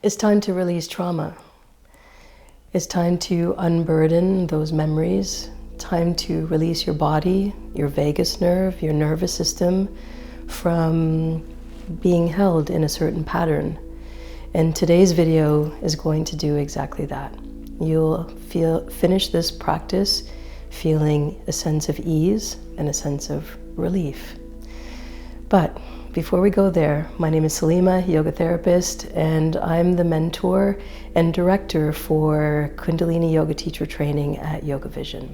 It's time to release trauma. It's time to unburden those memories. Time to release your body, your vagus nerve, your nervous system from being held in a certain pattern. And today's video is going to do exactly that. You'll finish this practice feeling a sense of ease and a sense of relief. But before we go there, my name is Salimah, yoga therapist, and I'm the mentor and director for Kundalini Yoga teacher training at YogaVision.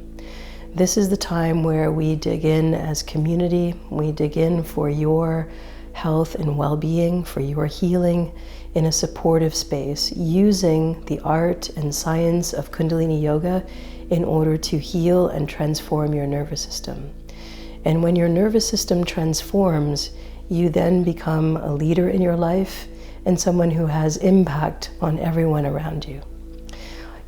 This is the time where we dig in as community. We dig in for your health and well-being, for your healing in a supportive space, using the art and science of Kundalini Yoga in order to heal and transform your nervous system. And when your nervous system transforms, you then become a leader in your life and someone who has impact on everyone around you.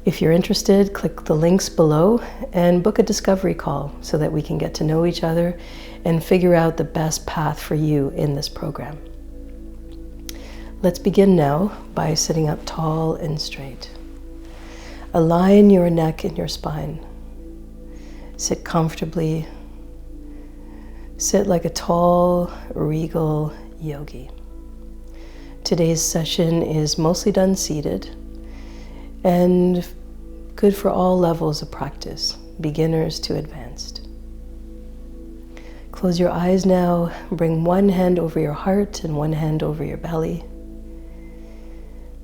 If you're interested, click the links below and book a discovery call so that we can get to know each other and figure out the best path for you in this program. Let's begin now by sitting up tall and straight. Align your neck and your spine. Sit comfortably. Sit like a tall, regal yogi. Today's session is mostly done seated and good for all levels of practice, beginners to advanced. Close your eyes now. Bring one hand over your heart and one hand over your belly.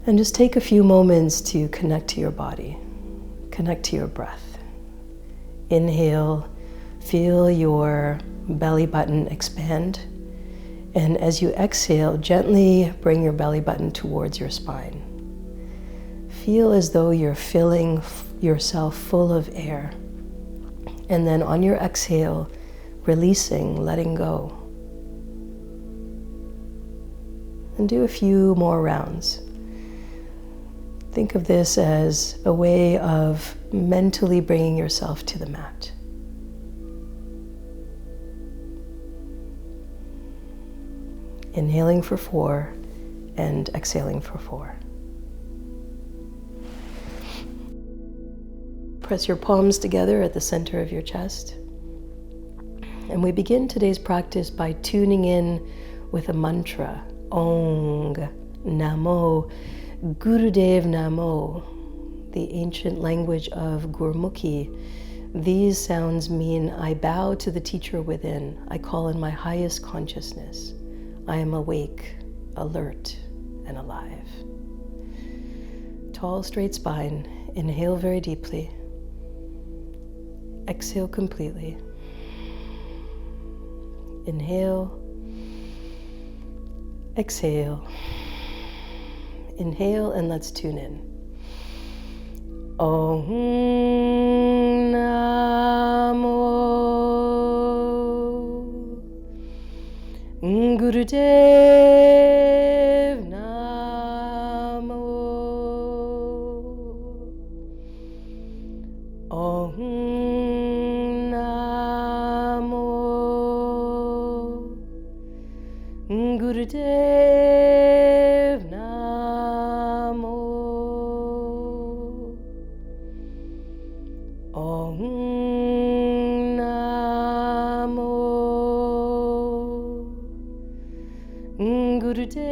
And just take a few moments to connect to your body, connect to your breath. Inhale, feel your belly button expand. And as you exhale, gently bring your belly button towards your spine. Feel as though you're filling yourself full of air. And then on your exhale, releasing, letting go. And do a few more rounds. Think of this as a way of mentally bringing yourself to the mat. Inhaling for 4 and exhaling for 4. Press your palms together at the center of your chest. And we begin today's practice by tuning in with a mantra. Ong Namo Gurudev Namo, the ancient language of Gurmukhi. These sounds mean I bow to the teacher within. I call in my highest consciousness. I am awake, alert, and alive. Tall, straight spine. Inhale very deeply. Exhale completely. Inhale. Exhale. Inhale, and let's tune in. Om Namo Gurudev Namo. Om Namo Gurudev Namo. Om Namo Gurudev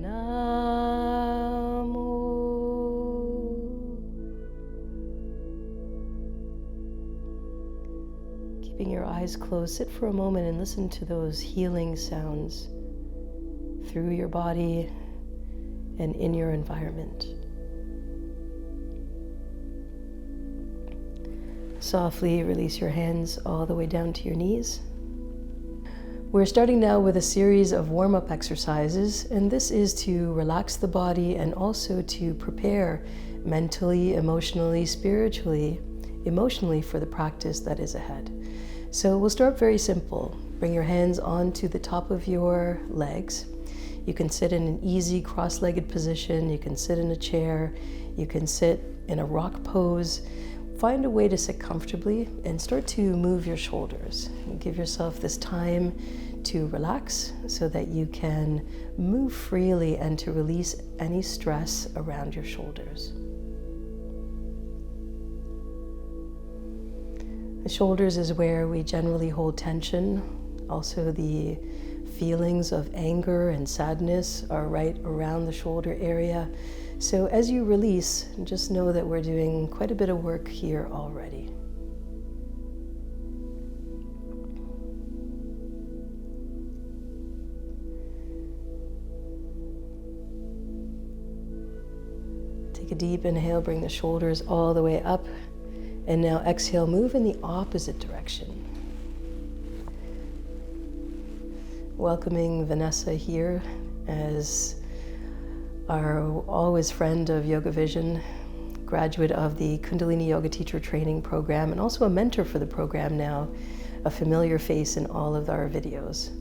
Namo. Keeping your eyes closed, sit for a moment and listen to those healing sounds through your body and in your environment. Softly release your hands all the way down to your knees. We're starting now with a series of warm-up exercises, and this is to relax the body and also to prepare mentally, emotionally, spiritually, emotionally for the practice that is ahead. So we'll start very simple. Bring your hands onto the top of your legs. You can sit in an easy cross-legged position. You can sit in a chair. You can sit in a rock pose. Find a way to sit comfortably and start to move your shoulders. Give yourself this time to relax so that you can move freely and to release any stress around your shoulders. The shoulders is where we generally hold tension. Also, the feelings of anger and sadness are right around the shoulder area. So as you release, just know that we're doing quite a bit of work here already. Take a deep inhale, bring the shoulders all the way up. And now exhale, move in the opposite direction. Welcoming Vanessa here as our always friend of YogaVision, graduate of the Kundalini Yoga teacher training program, and also a mentor for the program now, a familiar face in all of our videos.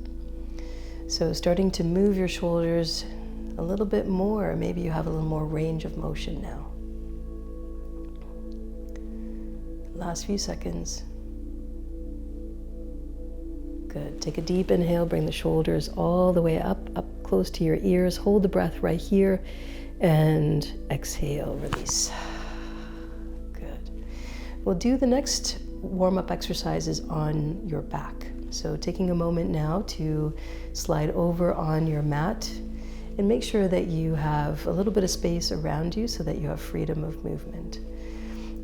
So starting to move your shoulders a little bit more, maybe you have a little more range of motion now. Last few seconds. Good. Take a deep inhale, bring the shoulders all the way up close to your ears. Hold the breath right here and exhale, release. Good. We'll do the next warm-up exercises on your back. So taking a moment now to slide over on your mat and make sure that you have a little bit of space around you so that you have freedom of movement.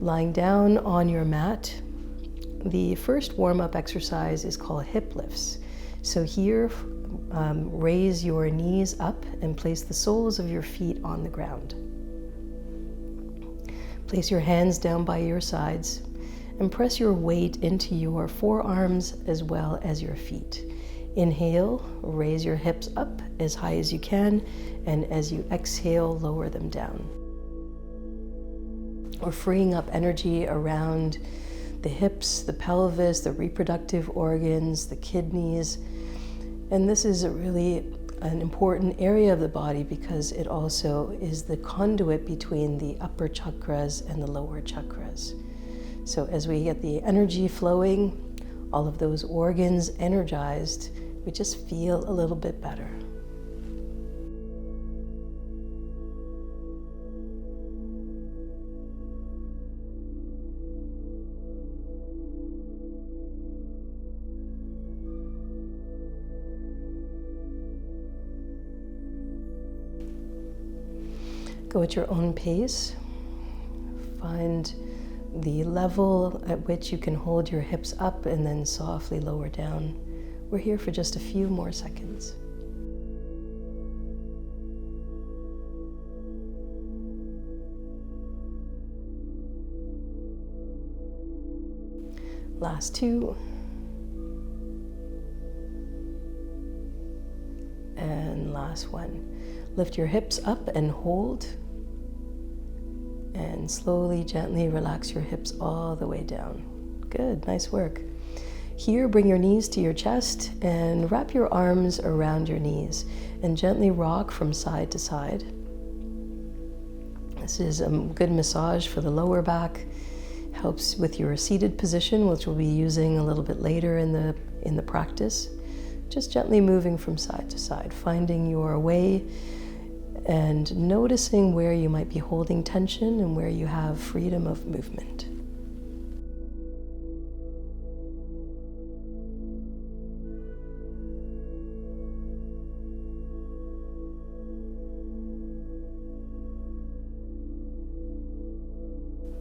Lying down on your mat, the first warm-up exercise is called hip lifts. So here, raise your knees up and place the soles of your feet on the ground. Place your hands down by your sides and press your weight into your forearms as well as your feet. Inhale, raise your hips up as high as you can, and as you exhale, lower them down. We're freeing up energy around the hips, the pelvis, the reproductive organs, the kidneys. And this is really an important area of the body because it also is the conduit between the upper chakras and the lower chakras. So as we get the energy flowing, all of those organs energized, we just feel a little bit better. Go at your own pace. Find the level at which you can hold your hips up and then softly lower down. We're here for just a few more seconds. Last two. And last one. Lift your hips up and hold. And slowly, gently relax your hips all the way down. Good, nice work. Here, bring your knees to your chest and wrap your arms around your knees and gently rock from side to side. This is a good massage for the lower back. Helps with your seated position, which we'll be using a little bit later in the practice. Just gently moving from side to side, finding your way and noticing where you might be holding tension and where you have freedom of movement.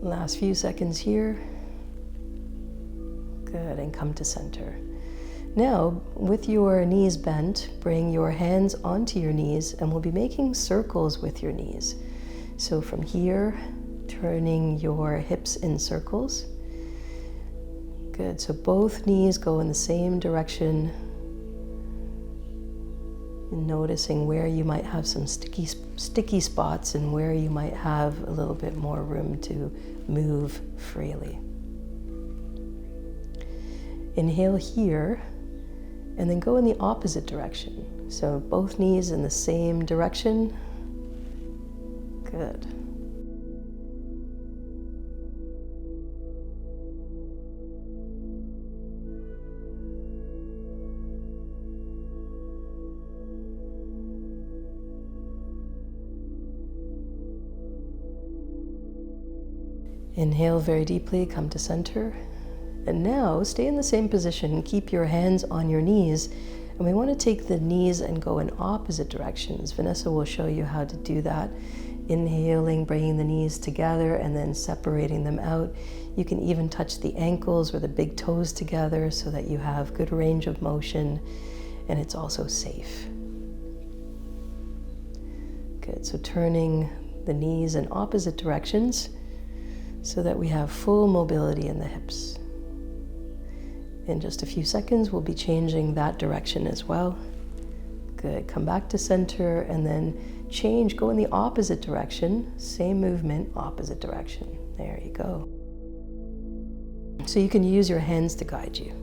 Last few seconds here. Good, and come to center. Now, with your knees bent, bring your hands onto your knees and we'll be making circles with your knees. So from here, turning your hips in circles. Good, so both knees go in the same direction. Noticing where you might have some sticky spots and where you might have a little bit more room to move freely. Inhale here. And then go in the opposite direction. So both knees in the same direction. Good. Inhale very deeply, come to center. And now stay in the same position, keep your hands on your knees. And we want to take the knees and go in opposite directions. Vanessa will show you how to do that. Inhaling, bringing the knees together and then separating them out. You can even touch the ankles or the big toes together so that you have good range of motion and it's also safe. Good, so turning the knees in opposite directions so that we have full mobility in the hips. In just a few seconds, we'll be changing that direction as well. Good, come back to center and then change, go in the opposite direction, same movement, opposite direction. There you go. So you can use your hands to guide you.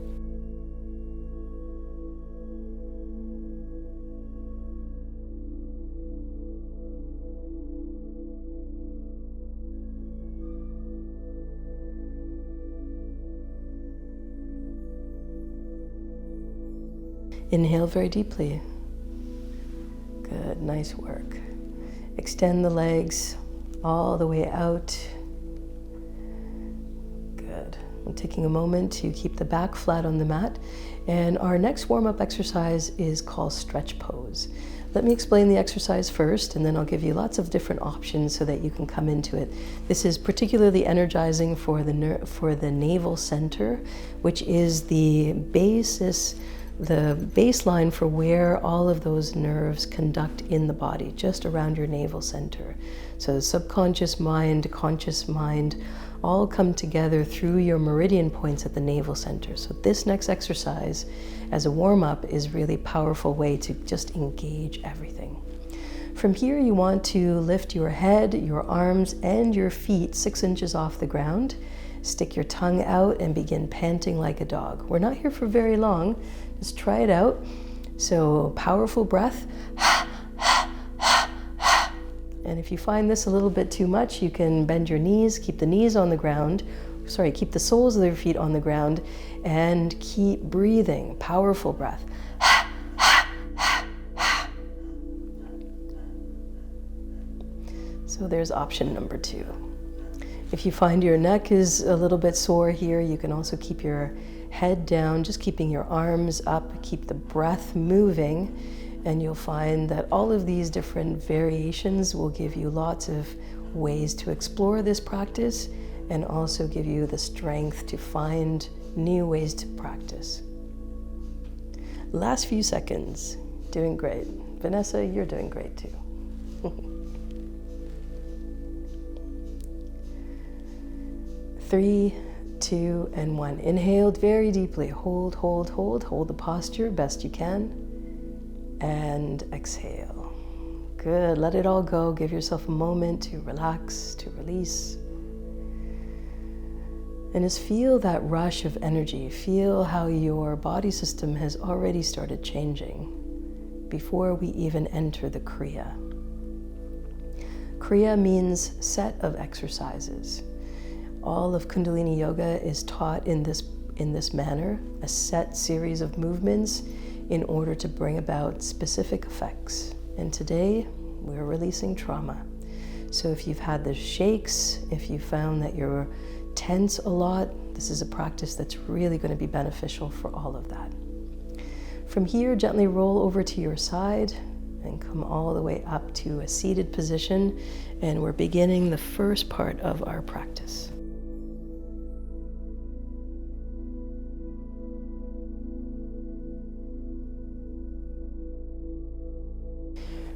Inhale very deeply. Good, nice work. Extend the legs all the way out. Good. I'm taking a moment to keep the back flat on the mat. And our next warm-up exercise is called stretch pose. Let me explain the exercise first, and then I'll give you lots of different options so that you can come into it. This is particularly energizing for the navel center, which is the baseline for where all of those nerves conduct in the body, just around your navel center. So subconscious mind, conscious mind, all come together through your meridian points at the navel center. So this next exercise as a warm-up is really a powerful way to just engage everything. From here, you want to lift your head, your arms, and your feet 6 inches off the ground. Stick your tongue out and begin panting like a dog. We're not here for very long. Just try it out. So powerful breath. And if you find this a little bit too much, you can bend your knees, keep the knees on the ground. Sorry, keep the soles of your feet on the ground and keep breathing. Powerful breath. So there's option number 2. If you find your neck is a little bit sore here, you can also keep your head down, just keeping your arms up, keep the breath moving, and you'll find that all of these different variations will give you lots of ways to explore this practice and also give you the strength to find new ways to practice. Last few seconds. Doing great. Vanessa, you're doing great too. 3, 2, and 1. Inhale very deeply. Hold, hold, hold. Hold the posture best you can. And exhale. Good. Let it all go. Give yourself a moment to relax, to release. And just feel that rush of energy. Feel how your body system has already started changing before we even enter the Kriya. Kriya means set of exercises. All of Kundalini Yoga is taught in this manner, a set series of movements in order to bring about specific effects. And today, we're releasing trauma. So if you've had the shakes, if you found that you're tense a lot, this is a practice that's really going to be beneficial for all of that. From here, gently roll over to your side and come all the way up to a seated position. And we're beginning the first part of our practice.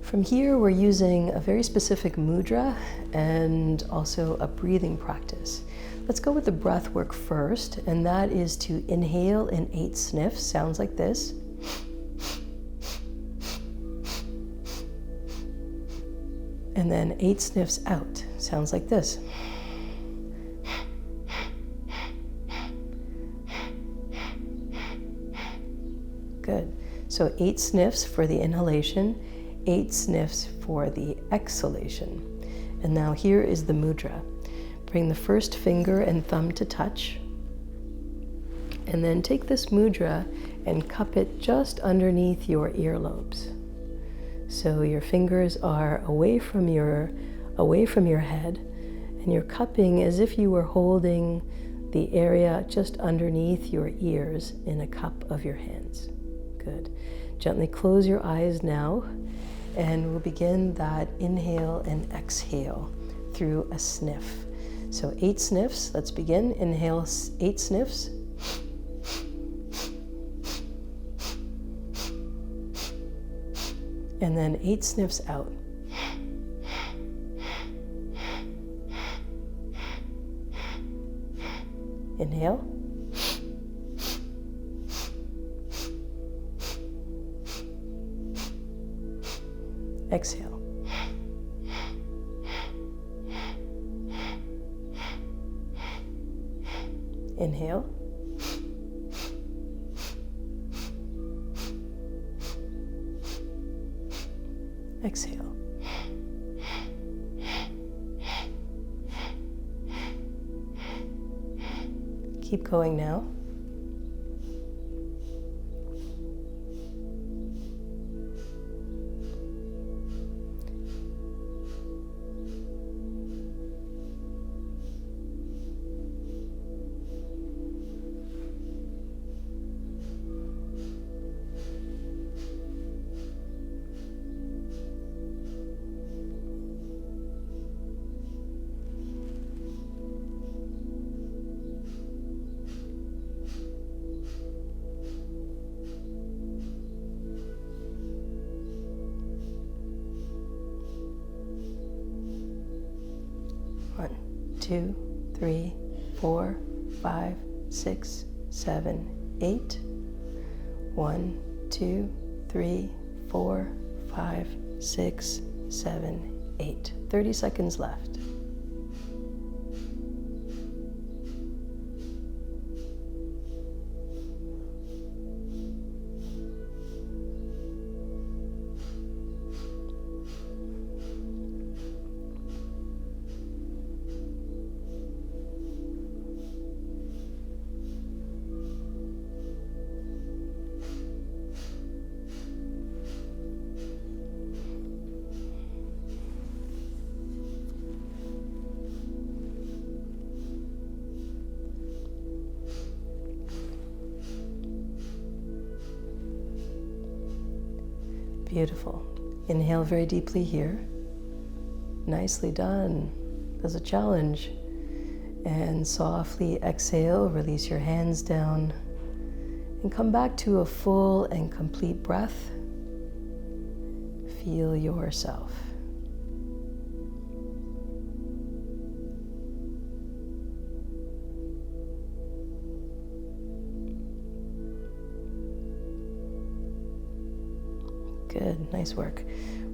From here, we're using a very specific mudra and also a breathing practice. Let's go with the breath work first, and that is to inhale in 8 sniffs. Sounds like this. And then 8 sniffs out. Sounds like this. Good. So 8 sniffs for the inhalation. 8 sniffs for the exhalation. And now here is the mudra. Bring the first finger and thumb to touch. And then take this mudra and cup it just underneath your earlobes. So your fingers are away from your head, And you're cupping as if you were holding the area just underneath your ears in a cup of your hands. Good. Gently close your eyes now, and we'll begin that inhale and exhale through a sniff. So 8 sniffs. Let's begin. Inhale 8 sniffs. And then 8 sniffs out. Inhale. Exhale. Inhale. Exhale. Keep going now. One, 2, 3, 4, 5, 6, 7, 8. 1, 2, 3, 4, 5, 6, 7, 8. 30 seconds left. Beautiful. Inhale very deeply here. Nicely done. There's a challenge. And softly exhale, release your hands down, and come back to a full and complete breath. Feel yourself. Good, nice work.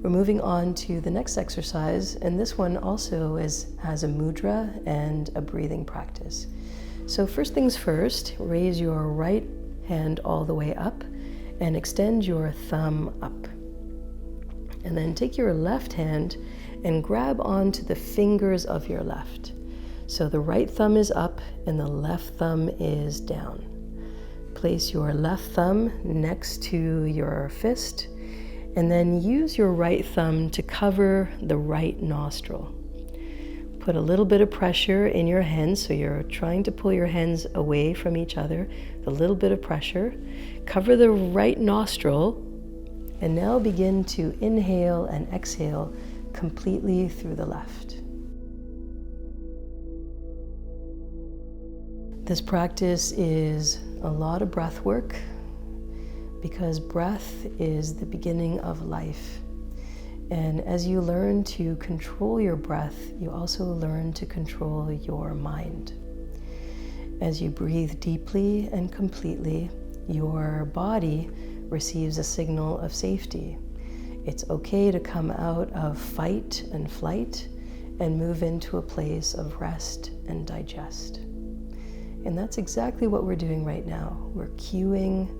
We're moving on to the next exercise, and this one also has a mudra and a breathing practice. So first things first, raise your right hand all the way up and extend your thumb up. And then take your left hand and grab onto the fingers of your left. So the right thumb is up and the left thumb is down. Place your left thumb next to your fist, and then use your right thumb to cover the right nostril. Put a little bit of pressure in your hands, so you're trying to pull your hands away from each other. A little bit of pressure. Cover the right nostril, and now begin to inhale and exhale completely through the left. This practice is a lot of breath work, because breath is the beginning of life. And as you learn to control your breath, you also learn to control your mind. As you breathe deeply and completely, your body receives a signal of safety. It's okay to come out of fight and flight and move into a place of rest and digest. And that's exactly what we're doing right now. We're cueing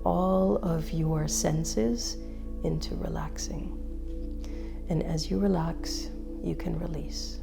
all of your senses into relaxing. And as you relax, you can release.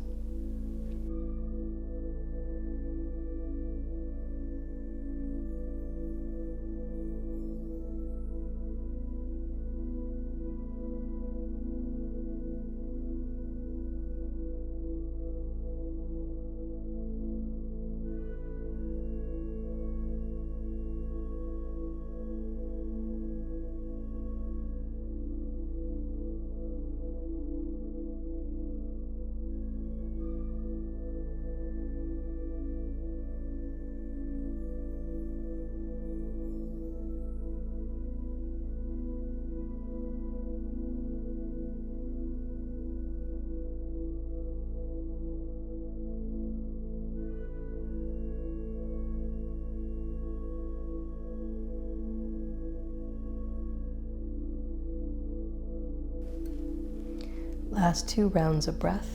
Last 2 rounds of breath.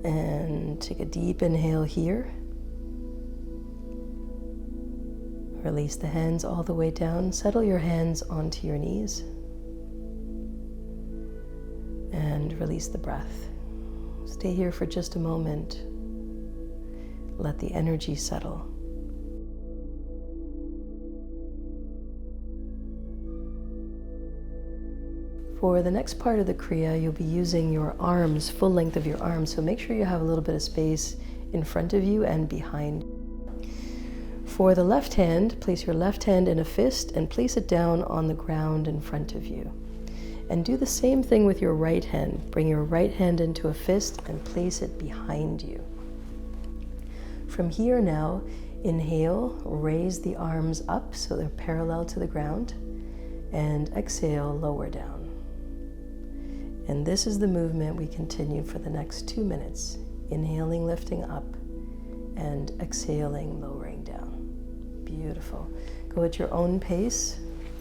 And take a deep inhale here. Release the hands all the way down. Settle your hands onto your knees. And release the breath. Stay here for just a moment. Let the energy settle. For the next part of the Kriya, you'll be using your arms, full length of your arms, so make sure you have a little bit of space in front of you and behind. For the left hand, place your left hand in a fist and place it down on the ground in front of you. And do the same thing with your right hand. Bring your right hand into a fist and place it behind you. From here now, inhale, raise the arms up so they're parallel to the ground, and exhale, lower down. And this is the movement we continue for the next 2 minutes. Inhaling, lifting up, and exhaling, lowering down. Beautiful. Go at your own pace,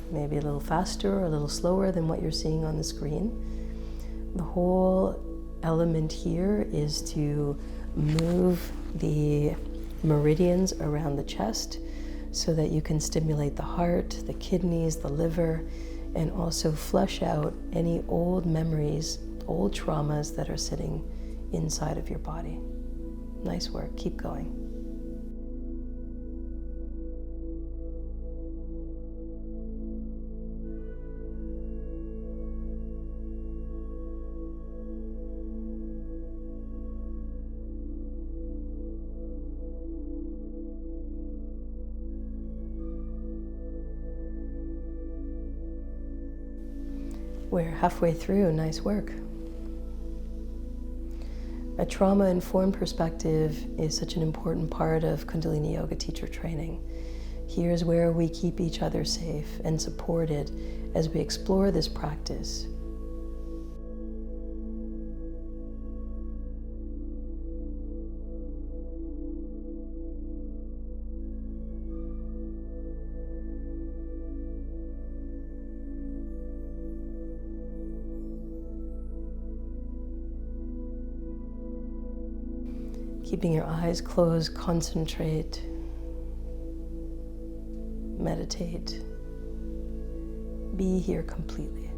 maybe a little faster or a little slower than what you're seeing on the screen. The whole element here is to move the meridians around the chest so that you can stimulate the heart, the kidneys, the liver, and also flush out any old memories, old traumas that are sitting inside of your body. Nice work. Keep going. We're halfway through. Nice work. A trauma-informed perspective is such an important part of Kundalini Yoga teacher training. Here's where we keep each other safe and supported as we explore this practice. Keeping your eyes closed, concentrate, meditate, be here completely.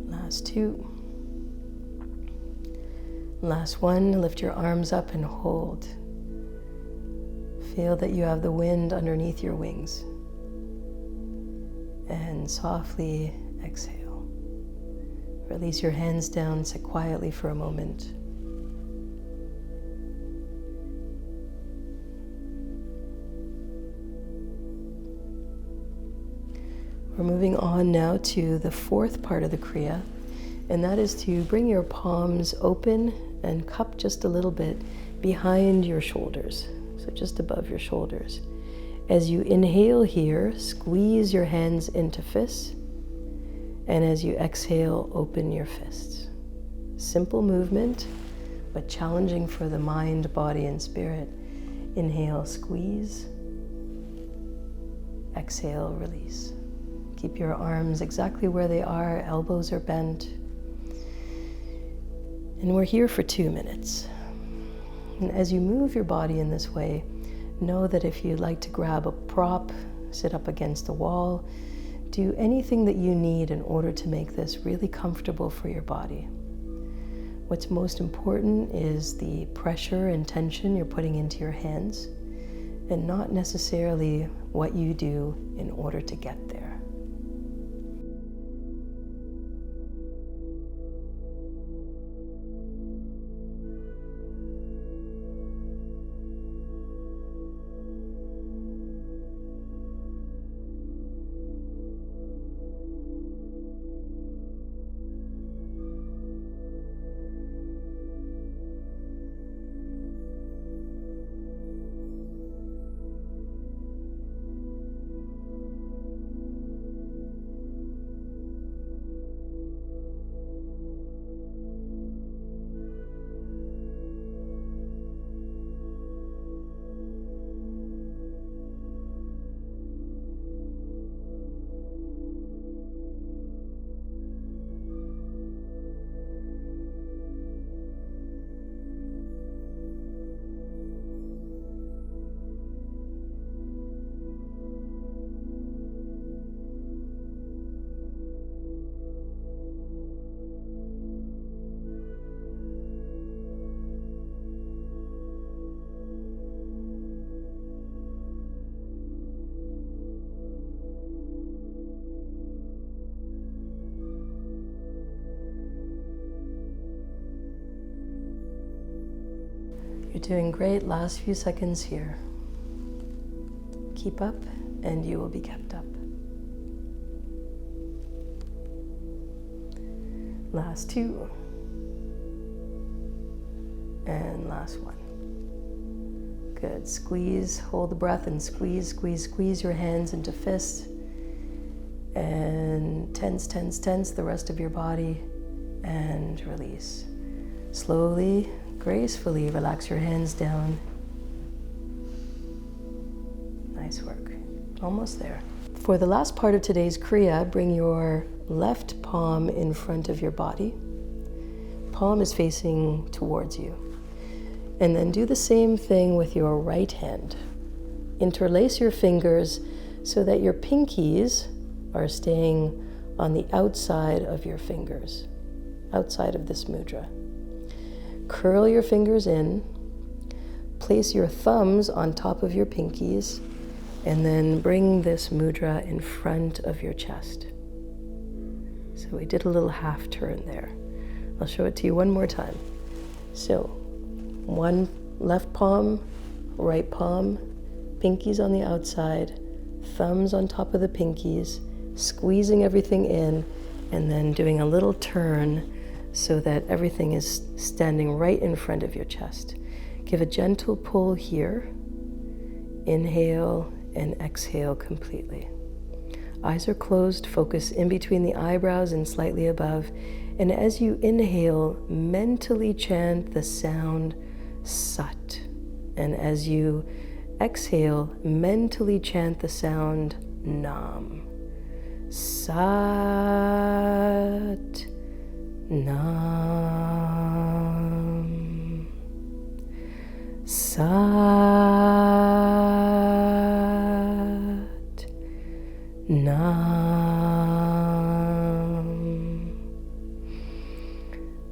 Last 2. Last 1, lift your arms up and hold. Feel that you have the wind underneath your wings. And softly exhale. Release your hands down, sit quietly for a moment. We're moving on now to the 4th part of the Kriya, and that is to bring your palms open and cup just a little bit behind your shoulders, so just above your shoulders. As you inhale here, squeeze your hands into fists, and as you exhale, open your fists. Simple movement, but challenging for the mind, body, and spirit. Inhale, squeeze. Exhale, release. Keep your arms exactly where they are, elbows are bent. And we're here for 2 minutes. And as you move your body in this way, know that if you'd like to grab a prop, sit up against a wall, do anything that you need in order to make this really comfortable for your body. What's most important is the pressure and tension you're putting into your hands, and not necessarily what you do in order to get there. You're doing great. Last few seconds here. Keep up and you will be kept up. Last two. And last one. Good. Squeeze, hold the breath and squeeze, squeeze, squeeze your hands into fists. And tense, tense, tense the rest of your body and release. Slowly, gracefully relax your hands down. Nice work. Almost there. For the last part of today's Kriya, bring your left palm in front of your body. Palm is facing towards you. And then do the same thing with your right hand. Interlace your fingers so that your pinkies are staying on the outside of your fingers, outside of this mudra. Curl your fingers in, place your thumbs on top of your pinkies, and then bring this mudra in front of your chest. So we did a little half turn there. I'll show it to you one more time. So, one left palm, right palm, pinkies on the outside, thumbs on top of the pinkies, squeezing everything in, and then doing a little turn so that everything is standing right in front of your chest. Give a gentle pull here. Inhale and exhale completely. Eyes are closed, focus in between the eyebrows and slightly above. And as you inhale, mentally chant the sound Sat. And as you exhale, mentally chant the sound Nam. Sat. Nam. Sat. Nam.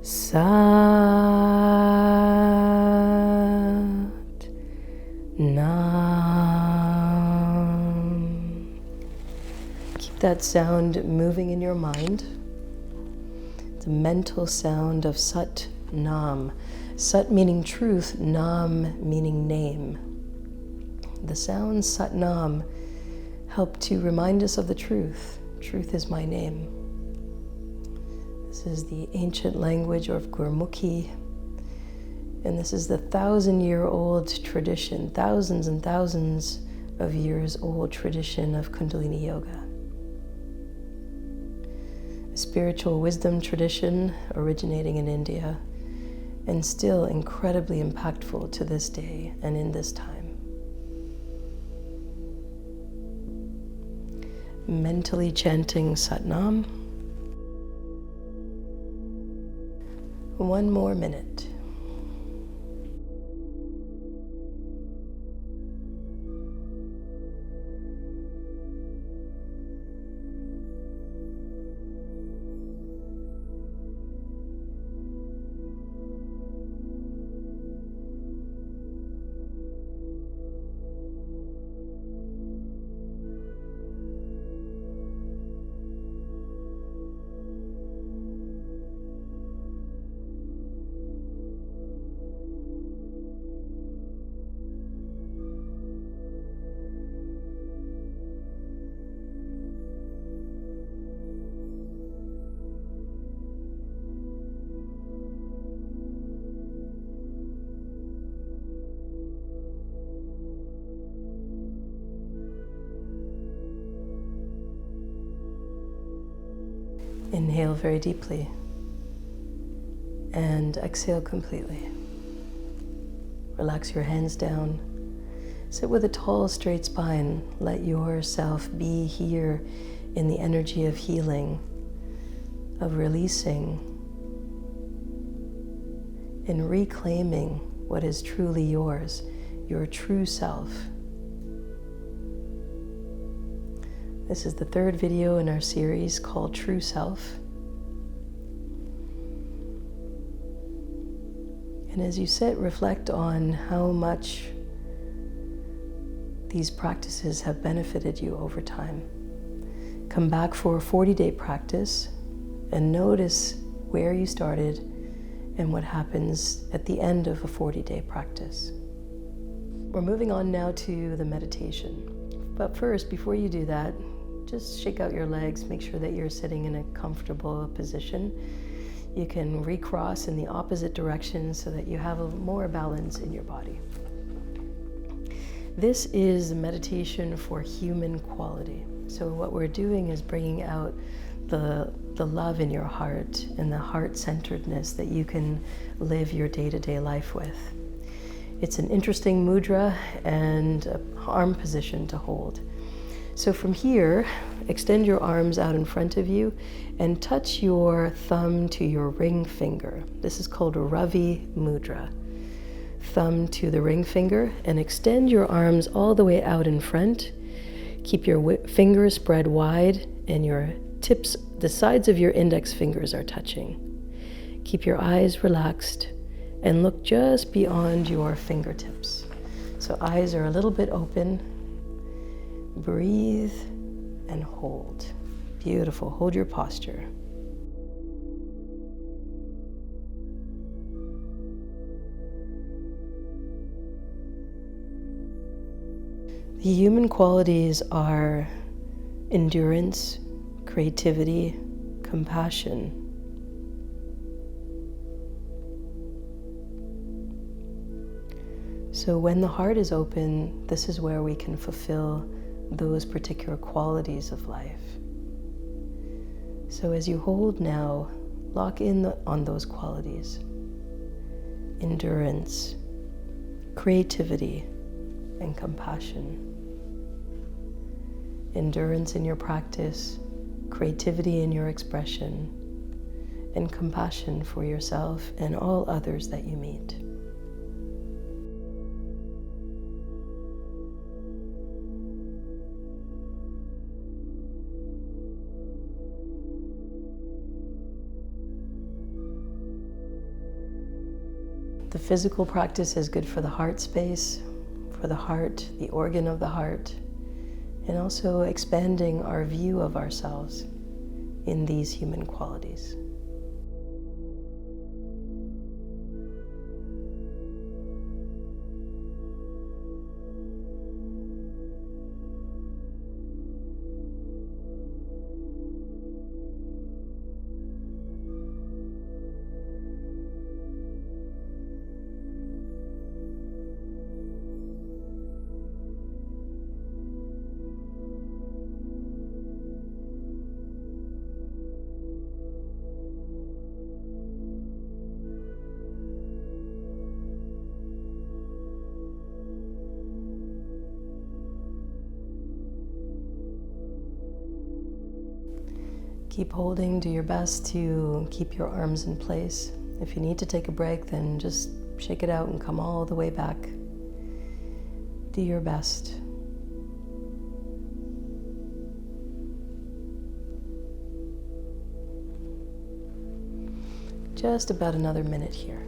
Sat. Nam. Keep that sound moving in your mind. It's a mental sound of Sat Nam. Sat meaning truth, Nam meaning name. The sounds Sat Nam help to remind us of the truth. Truth is my name. This is the ancient language of Gurmukhi. And this is the 1,000-year-old tradition, thousands and thousands of years old tradition of Kundalini Yoga. A spiritual wisdom tradition originating in India and still incredibly impactful to this day and in this time. Mentally chanting Sat Nam. One more minute. Inhale very deeply and exhale completely. Relax your hands down. Sit with a tall, straight spine. Let yourself be here in the energy of healing, of releasing, and reclaiming what is truly yours, your true self. This is the third video in our series called True Self. And as you sit, reflect on how much these practices have benefited you over time. Come back for a 40-day practice and notice where you started and what happens at the end of a 40-day practice. We're moving on now to the meditation. But first, before you do that, just shake out your legs, make sure that you're sitting in a comfortable position. You can recross in the opposite direction so that you have more balance in your body. This is a meditation for human quality. So what we're doing is bringing out the love in your heart and the heart-centeredness that you can live your day-to-day life with. It's an interesting mudra and an arm position to hold. So from here, extend your arms out in front of you and touch your thumb to your ring finger. This is called Ravi Mudra. Thumb to the ring finger and extend your arms all the way out in front. Keep your fingers spread wide and your tips, the sides of your index fingers are touching. Keep your eyes relaxed and look just beyond your fingertips. So eyes are a little bit open. Breathe and hold. Beautiful. Hold your posture. The human qualities are endurance, creativity, compassion. So when the heart is open, this is where we can fulfill those particular qualities of life. So as you hold now, lock in on those qualities. Endurance, creativity, and compassion. Endurance in your practice, creativity in your expression, and compassion for yourself and all others that you meet. The physical practice is good for the heart space, for the heart, the organ of the heart, and also expanding our view of ourselves in these human qualities. Keep holding, do your best to keep your arms in place. If you need to take a break, then just shake it out and come all the way back. Do your best. Just about another minute here.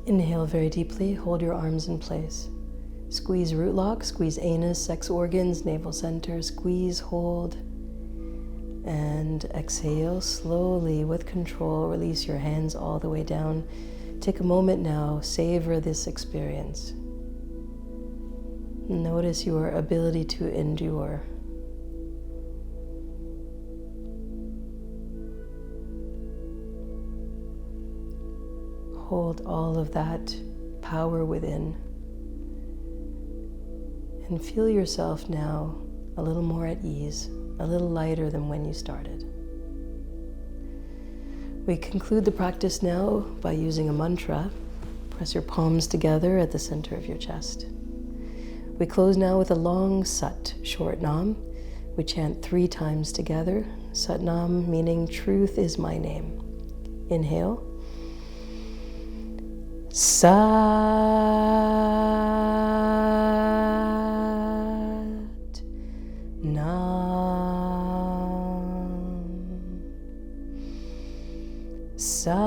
Inhale very deeply, hold your arms in place. Squeeze root lock, squeeze anus, sex organs, navel center, squeeze, hold, and exhale slowly with control. Release your hands all the way down. Take a moment now, savor this experience. Notice your ability to endure. Hold all of that power within and feel yourself now a little more at ease, a little lighter than when you started. We conclude the practice now by using a mantra. Press your palms together at the center of your chest. We close now with a long Sat, short Nam. We chant 3 times together. Sat Nam meaning truth is my name. Inhale. Sat Nam. Sat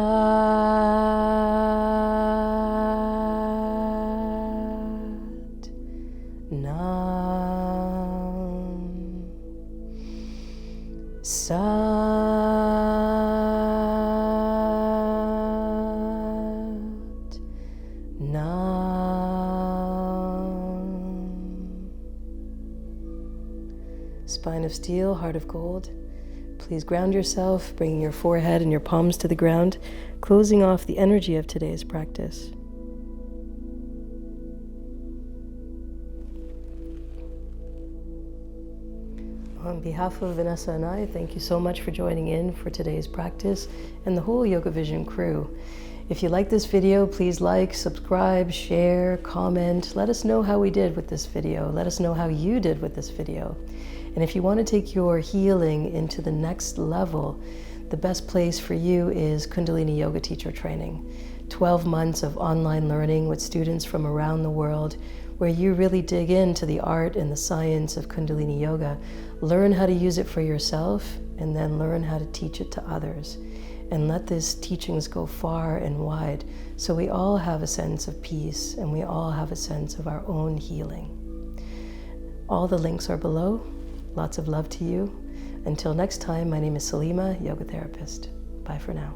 Nam. Sat Spine of steel, heart of gold. Please ground yourself, bringing your forehead and your palms to the ground, closing off the energy of today's practice. On behalf of Vanessa and I, thank you so much for joining in for today's practice and the whole YogaVision crew. If you like this video, please like, subscribe, share, comment. Let us know how we did with this video. Let us know how you did with this video. And if you want to take your healing into the next level, the best place for you is Kundalini Yoga teacher training. 12 months of online learning with students from around the world, where you really dig into the art and the science of Kundalini Yoga, learn how to use it for yourself, and then learn how to teach it to others. And let these teachings go far and wide, so we all have a sense of peace and we all have a sense of our own healing. All the links are below. Lots of love to you. Until next time, my name is Salimah, yoga therapist. Bye for now.